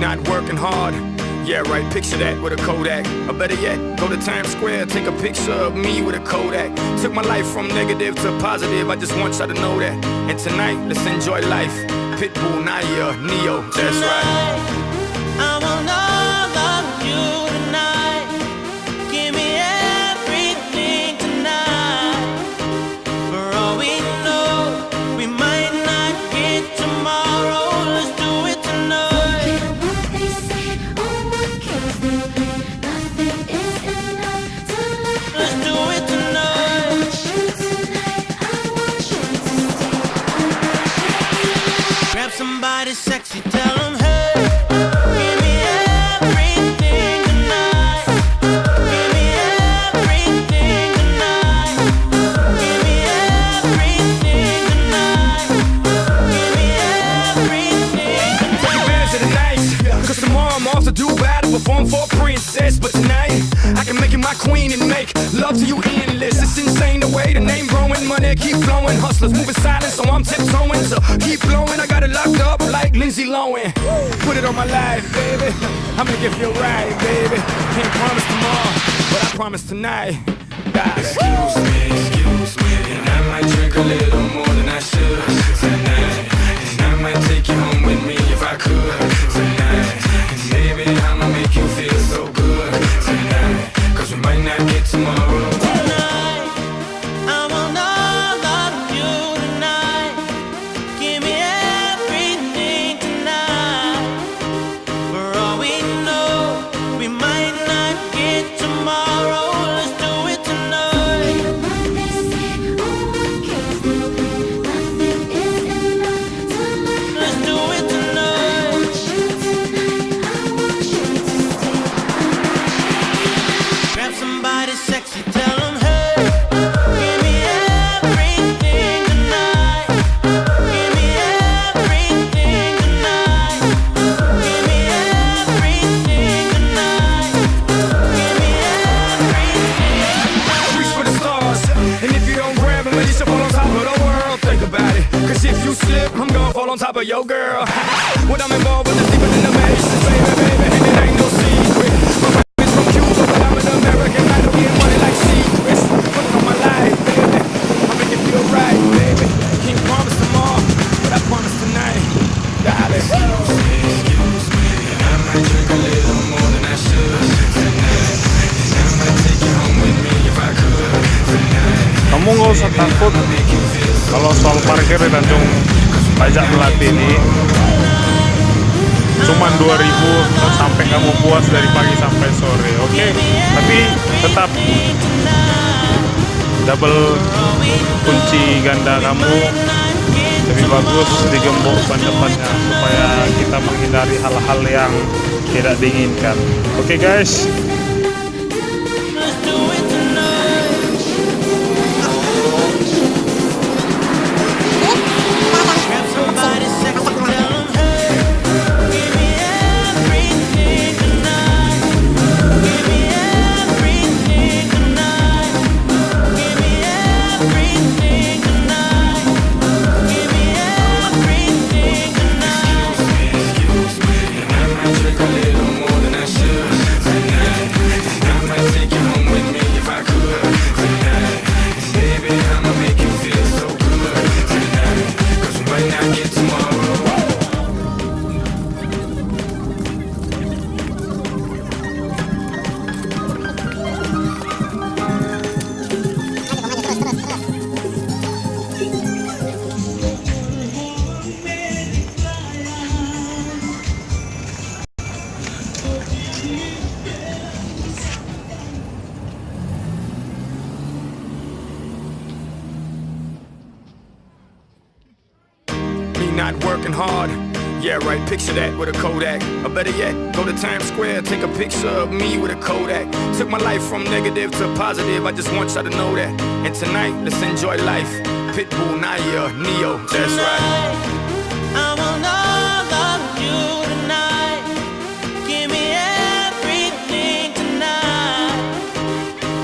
not working hard. Yeah, right, picture that with a Kodak. Or better yet, go to Times Square, take a picture of me with a Kodak. Took my life from negative to positive, I just want y'all to know that. And tonight, let's enjoy life. Pitbull, Naya, Neo, that's right. I want all of you tonight. Give me everything tonight. For all we know, we might not get tomorrow. Let's do it tonight. Let's do it tonight. Grab somebody sexy, tell them hey. Give me everything tonight. Give me everything tonight. Give me everything tonight. Give me everything tonight. Take advantage of the night, cause tomorrow I'm off to do battle, perform for a princess. But tonight, I can make you my queen and make love to you endless. It's insane the way the name growing, money keep flowing. Hustlers moving silent, so I'm tiptoeing. So keep blowing, I got it locked up like Lindsay Lohan. Put it on my life, baby, I make it feel right, baby. Can't promise tomorrow, but I promise tonight. Excuse me, and I might drink a little more than I should tonight. And I might take you home with me if I could tonight. And baby, I'ma make you feel so good tonight. Cause we might not get tomorrow. Tonight, I want all of you tonight. Give me everything tonight. For all we know, we might not get tomorrow. Let's do it tonight. Let's do it tonight. Grab somebody sexy, tell them hey. Give me everything tonight. Give me everything tonight. Give me everything tonight. Give me everything. Reach for the stars, and if you don't grab them, at least you fall on top of the world. Think about it, cause if you slip, I'm gonna fall on top of your girl. What I'm involved with is deeper than the Masons, baby, and it ain't no secret. My wife is from Cuba, but I'm an American. I don't get money like secrets. Put it on my life, baby, I make it feel right, baby. Can't promise tomorrow, but I promise tonight, darling. Excuse me, and I might drink a little more than I should tonight. And I might take you home with me if I could tonight. Kamu nggak usah takut kalau soal parkir di Tanjung Pajak Melati ini. Cuman 2.000 sampai kamu puas dari pagi sampai sore, oke? Tapi tetap double kunci ganda kamu lebih bagus digembok ban depannya supaya kita menghindari hal-hal yang tidak diinginkan. Oke guys. Let's do it tonight. Grab somebody sexy, tell them hey. Give me everything tonight. Give me everything tonight. Give me everything tonight. Give me everything tonight. Excuse me, and I might drink a little more than I should tonight. And I might take you home with me if I could tonight. And baby, I'ma make you feel so good tonight. Cause we might not get tomorrow. Me not working hard. Yeah, right, picture that with a Kodak. Or better yet, go to Times Square, take a picture of me with a Kodak. Took my life from negative to positive, I just want y'all to know that. And tonight, let's enjoy life. Pitbull, Naya, Neo, that's right. I want all of you tonight. Give me everything tonight.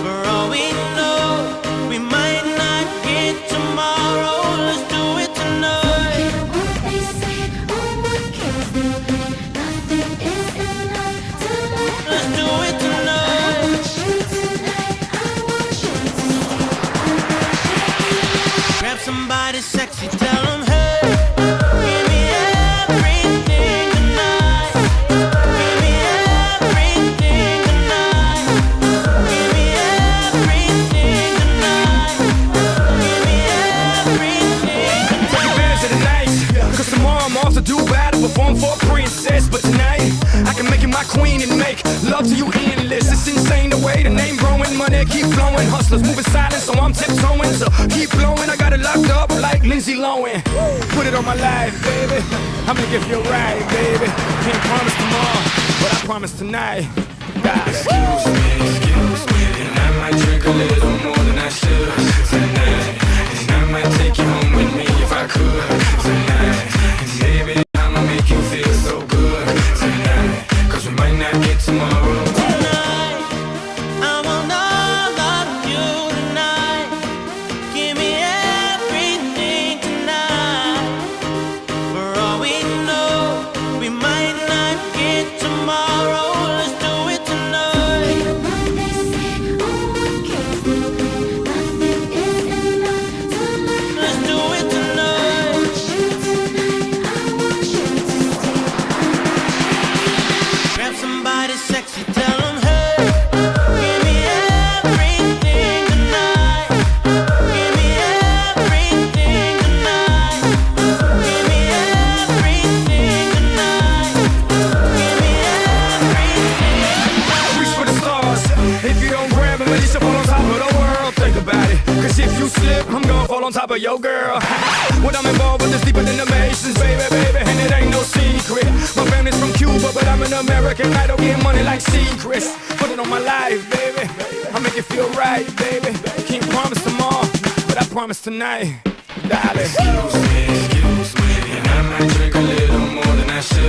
For all we know, we might not get tomorrow. Let's do it tonight. They say, oh my kids, nothing princess, but tonight I can make you my queen and make love to you endless. It's insane the way the name growing, money keep flowing. Hustlers moving silent, so I'm tiptoeing. So keep blowing, I got it locked up like Lindsay Lohan. Put it on my life, baby. I'ma give you a ride, baby. Can't promise tomorrow, but I promise tonight. Excuse me, and I might drink a little more than I should tonight. And I might take you home with me if I could tonight. And maybe I'ma make you feel so good tonight. Cause we might not get tomorrow. Tonight, I want all of you tonight. Give me everything tonight. For all we know, we might not get tomorrow. Let's do it tonight. Let's do it tonight. Grab somebody sexy, tell them, hey, give me everything tonight. Give me everything tonight. Give me everything tonight. Give me everything. Reach for the stars. If you don't grab them, at least you fall on top of the world. Think about it. Cause if you slip, I'm gonna fall on top of your girl. What I'm involved with is deeper than the Masons, baby, baby. And it ain't no secret. My family's from Cuba, but I'm an American. I don't get money like secrets. Put it on my life, baby. I make it feel right, baby. Can't promise tomorrow, but I promise tonight, darling. Excuse me, and I might drink a little more than I should